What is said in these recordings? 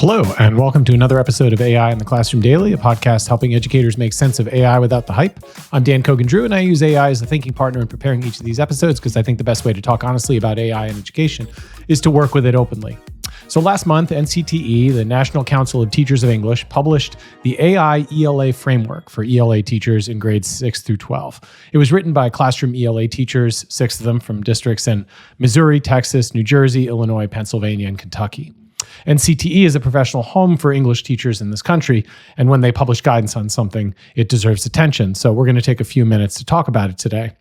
Hello, and welcome to another episode of AI in the Classroom Daily, a podcast helping educators make sense of AI without the hype. I'm Dan Cogan-Drew, and I use AI as a thinking partner in preparing each of these episodes because I think the best way to talk honestly about AI in education is to work with it openly. So last month, NCTE, the National Council of Teachers of English, published the AI ELA Framework for ELA teachers in grades 6 through 12. It was written by classroom ELA teachers, 6 of them from districts in Missouri, Texas, New Jersey, Illinois, Pennsylvania, and Kentucky. NCTE is a professional home for English teachers in this country, and when they publish guidance on something, it deserves attention. So we're going to take a few minutes to talk about it today.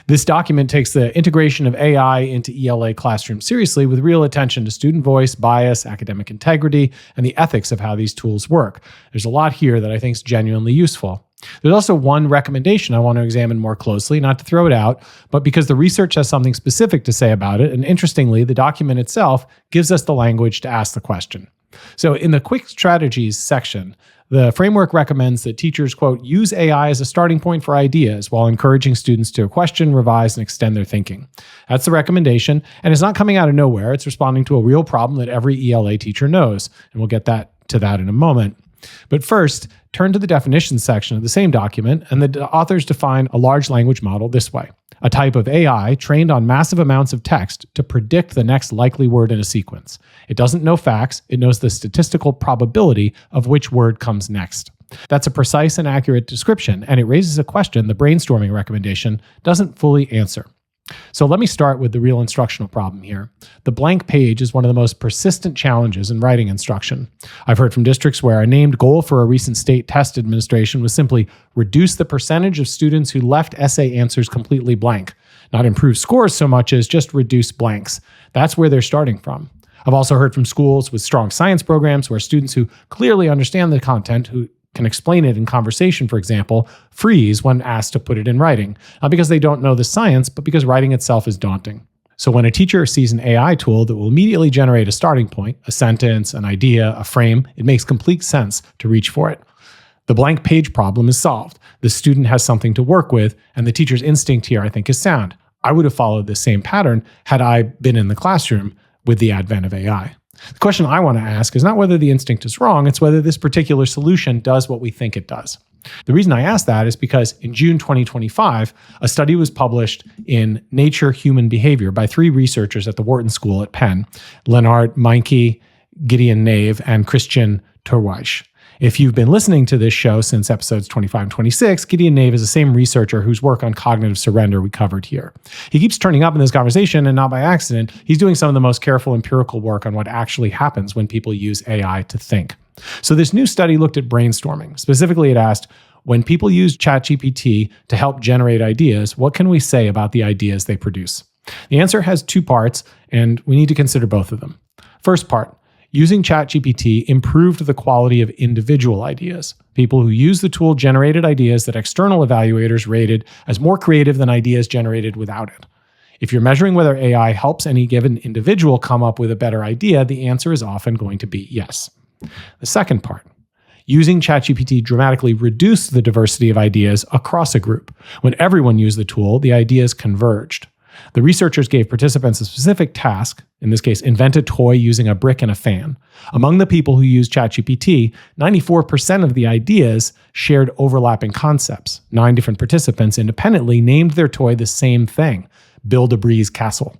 This document takes the integration of AI into ELA classrooms seriously with real attention to student voice, bias, academic integrity, and the ethics of how these tools work. There's a lot here that I think is genuinely useful. There's also one recommendation I want to examine more closely, not to throw it out, but because the research has something specific to say about it, and interestingly, the document itself gives us the language to ask the question. So in the quick strategies section, the framework recommends that teachers, quote, use AI as a starting point for ideas while encouraging students to question, revise, and extend their thinking. That's the recommendation, and it's not coming out of nowhere. It's responding to a real problem that every ELA teacher knows, and we'll get to that in a moment. But first, turn to the definitions section of the same document, and the authors define a large language model this way: a type of AI trained on massive amounts of text to predict the next likely word in a sequence. It doesn't know facts, it knows the statistical probability of which word comes next. That's a precise and accurate description, and it raises a question the brainstorming recommendation doesn't fully answer. So let me start with the real instructional problem here. The blank page is one of the most persistent challenges in writing instruction. I've heard from districts where a named goal for a recent state test administration was simply reduce the percentage of students who left essay answers completely blank. Not improve scores so much as just reduce blanks. That's where they're starting from. I've also heard from schools with strong science programs where students who clearly understand the content, who can explain it in conversation, for example, freeze when asked to put it in writing, not because they don't know the science, but because writing itself is daunting. So when a teacher sees an AI tool that will immediately generate a starting point, a sentence, an idea, a frame, it makes complete sense to reach for it. The blank page problem is solved. The student has something to work with, and the teacher's instinct here, I think, is sound. I would have followed this same pattern had I been in the classroom with the advent of AI. The question I want to ask is not whether the instinct is wrong, it's whether this particular solution does what we think it does. The reason I ask that is because in June 2025, a study was published in Nature Human Behavior by 3 researchers at the Wharton School at Penn, Leonard Meinke, Gideon Nave, and Christian Turweich. If you've been listening to this show since episodes 25 and 26, Gideon Nave is the same researcher whose work on cognitive surrender we covered here. He keeps turning up in this conversation, and not by accident. He's doing some of the most careful empirical work on what actually happens when people use AI to think. So this new study looked at brainstorming. Specifically, it asked, when people use ChatGPT to help generate ideas, what can we say about the ideas they produce? The answer has 2 parts, and we need to consider both of them. First part, using ChatGPT improved the quality of individual ideas. People who used the tool generated ideas that external evaluators rated as more creative than ideas generated without it. If you're measuring whether AI helps any given individual come up with a better idea, the answer is often going to be yes. The second part, using ChatGPT dramatically reduced the diversity of ideas across a group. When everyone used the tool, the ideas converged. The researchers gave participants a specific task, in this case, invent a toy using a brick and a fan. Among the people who used ChatGPT, 94% of the ideas shared overlapping concepts. 9 different participants independently named their toy the same thing, Build a Breeze Castle.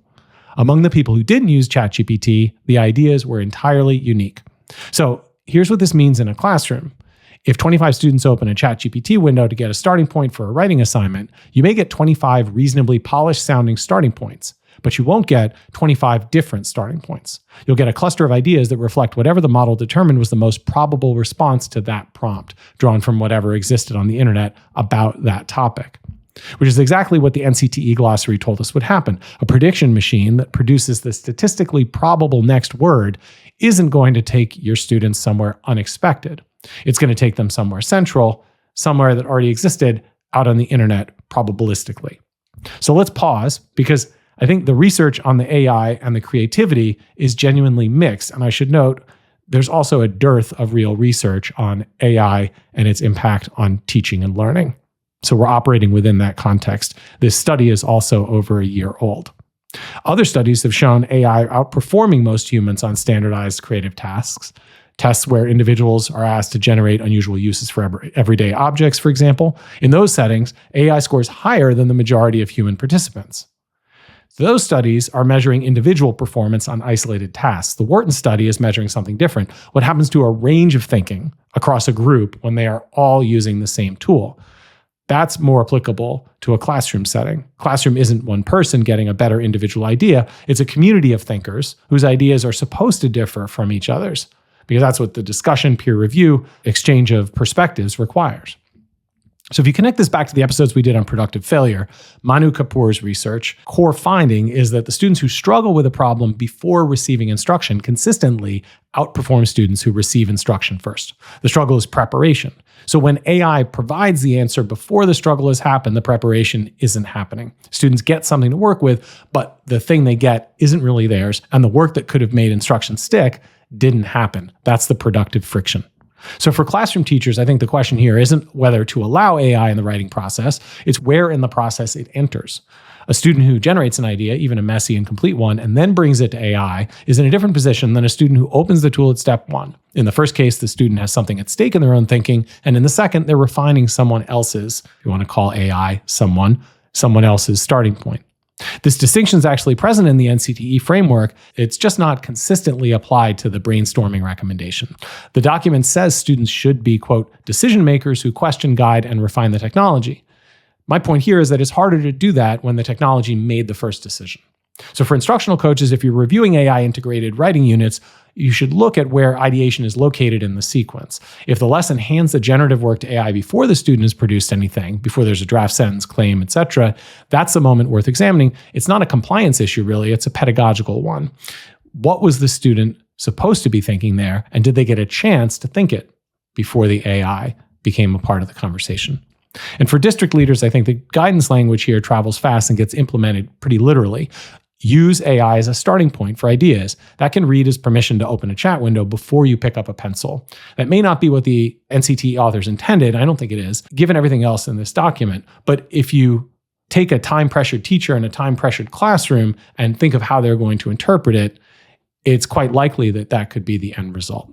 Among the people who didn't use ChatGPT, the ideas were entirely unique. So here's what this means in a classroom. If 25 students open a ChatGPT window to get a starting point for a writing assignment, you may get 25 reasonably polished-sounding starting points, but you won't get 25 different starting points. You'll get a cluster of ideas that reflect whatever the model determined was the most probable response to that prompt, drawn from whatever existed on the internet about that topic. Which is exactly what the NCTE glossary told us would happen. A prediction machine that produces the statistically probable next word isn't going to take your students somewhere unexpected. It's going to take them somewhere central, somewhere that already existed out on the internet probabilistically. So let's pause, because I think the research on the AI and the creativity is genuinely mixed. And I should note, there's also a dearth of real research on AI and its impact on teaching and learning. So we're operating within that context. This study is also over a year old. Other studies have shown AI outperforming most humans on standardized creative tasks. tests where individuals are asked to generate unusual uses for everyday objects, for example. In those settings, AI scores higher than the majority of human participants. Those studies are measuring individual performance on isolated tasks. The Wharton study is measuring something different. What happens to a range of thinking across a group when they are all using the same tool? That's more applicable to a classroom setting. Classroom isn't one person getting a better individual idea. It's a community of thinkers whose ideas are supposed to differ from each other's, because that's what the discussion, peer review, exchange of perspectives requires. So if you connect this back to the episodes we did on productive failure, Manu Kapoor's research core finding is that the students who struggle with a problem before receiving instruction consistently outperform students who receive instruction first. The struggle is preparation. So when AI provides the answer before the struggle has happened, the preparation isn't happening. Students get something to work with, but the thing they get isn't really theirs, and the work that could have made instruction stick didn't happen. That's the productive friction. So for classroom teachers, I think the question here isn't whether to allow AI in the writing process, it's where in the process it enters. A student who generates an idea, even a messy and complete one, and then brings it to AI is in a different position than a student who opens the tool at step one. In the first case, the student has something at stake in their own thinking, and in the second, they're refining someone else's, if you want to call AI someone else's starting point. This distinction is actually present in the NCTE framework. It's just not consistently applied to the brainstorming recommendation. The document says students should be, quote, decision makers who question, guide, and refine the technology. My point here is that it's harder to do that when the technology made the first decision. So for instructional coaches, if you're reviewing AI integrated writing units, you should look at where ideation is located in the sequence. If the lesson hands the generative work to AI before the student has produced anything, before there's a draft sentence, claim, etc., that's the moment worth examining. It's not a compliance issue, really. It's a pedagogical one. What was the student supposed to be thinking there, and did they get a chance to think it before the AI became a part of the conversation? And for district leaders, I think the guidance language here travels fast and gets implemented pretty literally. Use AI as a starting point for ideas. That can read as permission to open a chat window before you pick up a pencil. That may not be what the NCTE authors intended. I don't think it is, given everything else in this document. But if you take a time-pressured teacher in a time-pressured classroom and think of how they're going to interpret it, it's quite likely that that could be the end result.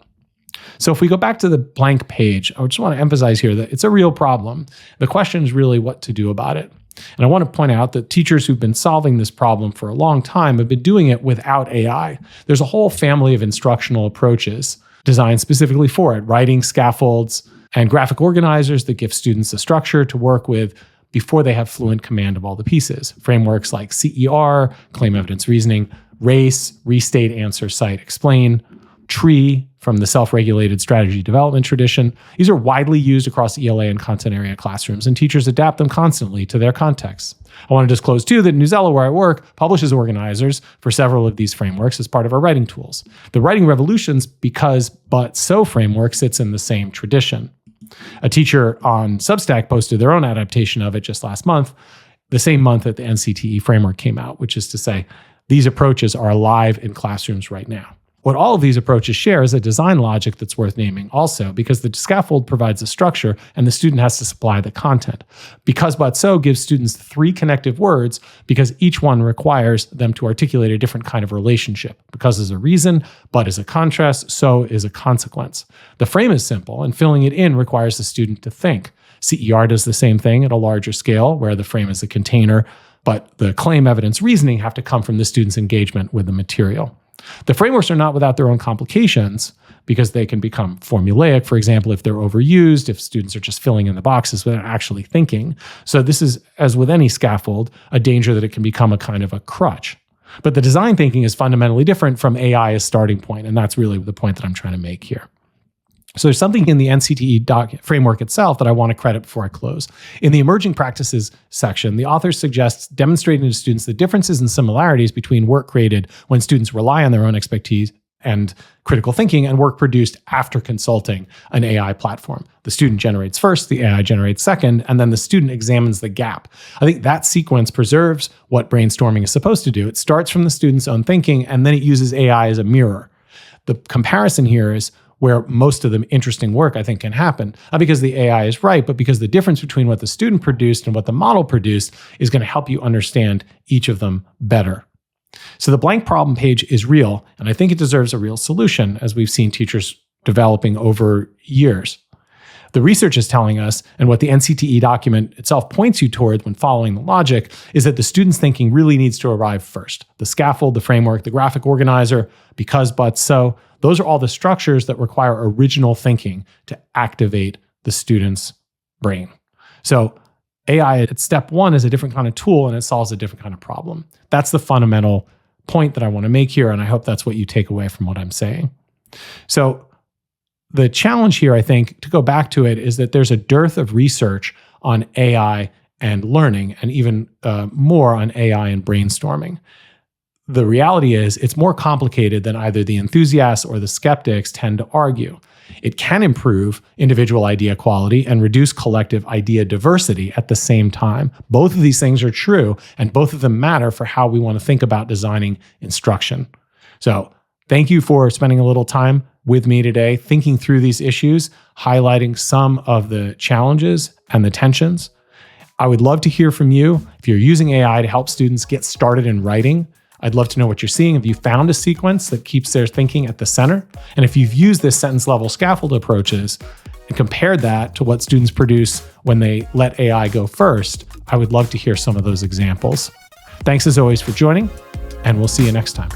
So if we go back to the blank page, I just want to emphasize here that it's a real problem. The question is really what to do about it. And I want to point out that teachers who've been solving this problem for a long time have been doing it without AI. There's a whole family of instructional approaches designed specifically for it, writing scaffolds and graphic organizers that give students a structure to work with before they have fluent command of all the pieces. Frameworks like CER, claim evidence reasoning, RACE, restate, answer, cite, explain, TREE from the self-regulated strategy development tradition. These are widely used across ELA and content area classrooms, and teachers adapt them constantly to their contexts. I want to disclose, too, that Newsela, where I work, publishes organizers for several of these frameworks as part of our writing tools. The Writing Revolution's Because But So framework sits in the same tradition. A teacher on Substack posted their own adaptation of it just last month, the same month that the NCTE framework came out, which is to say, these approaches are alive in classrooms right now. What all of these approaches share is a design logic that's worth naming also, because the scaffold provides a structure and the student has to supply the content. Because But So gives students 3 connective words because each one requires them to articulate a different kind of relationship. Because is a reason, but is a contrast, so is a consequence. The frame is simple, and filling it in requires the student to think. CER does the same thing at a larger scale, where the frame is a container, but the claim, evidence, reasoning have to come from the student's engagement with the material. The frameworks are not without their own complications because they can become formulaic, for example, if they're overused, if students are just filling in the boxes without actually thinking. So this is, as with any scaffold, a danger that it can become a kind of a crutch. But the design thinking is fundamentally different from AI as starting point, and that's really the point that I'm trying to make here. So there's something in the NCTE framework itself that I want to credit before I close. In the emerging practices section, the author suggests demonstrating to students the differences and similarities between work created when students rely on their own expertise and critical thinking and work produced after consulting an AI platform. The student generates first, the AI generates second, and then the student examines the gap. I think that sequence preserves what brainstorming is supposed to do. It starts from the student's own thinking, and then it uses AI as a mirror. The comparison here is where most of the interesting work, I think, can happen. Not because the AI is right, but because the difference between what the student produced and what the model produced is going to help you understand each of them better. So the blank problem page is real, and I think it deserves a real solution, as we've seen teachers developing over years. The research is telling us, and what the NCTE document itself points you toward when following the logic, is that the student's thinking really needs to arrive first. The scaffold, the framework, the graphic organizer, because, but, so, those are all the structures that require original thinking to activate the student's brain. So AI at step one is a different kind of tool and it solves a different kind of problem. That's the fundamental point that I want to make here, and I hope that's what you take away from what I'm saying. So the challenge here, I think, to go back to it, is that there's a dearth of research on AI and learning, and even more on AI and brainstorming. The reality is it's more complicated than either the enthusiasts or the skeptics tend to argue. It can improve individual idea quality and reduce collective idea diversity at the same time. Both of these things are true, and both of them matter for how we want to think about designing instruction. So thank you for spending a little time with me today, thinking through these issues, highlighting some of the challenges and the tensions. I would love to hear from you. If you're using AI to help students get started in writing, I'd love to know what you're seeing. Have you found a sequence that keeps their thinking at the center? And if you've used this sentence level scaffold approaches and compared that to what students produce when they let AI go first, I would love to hear some of those examples. Thanks as always for joining, and we'll see you next time.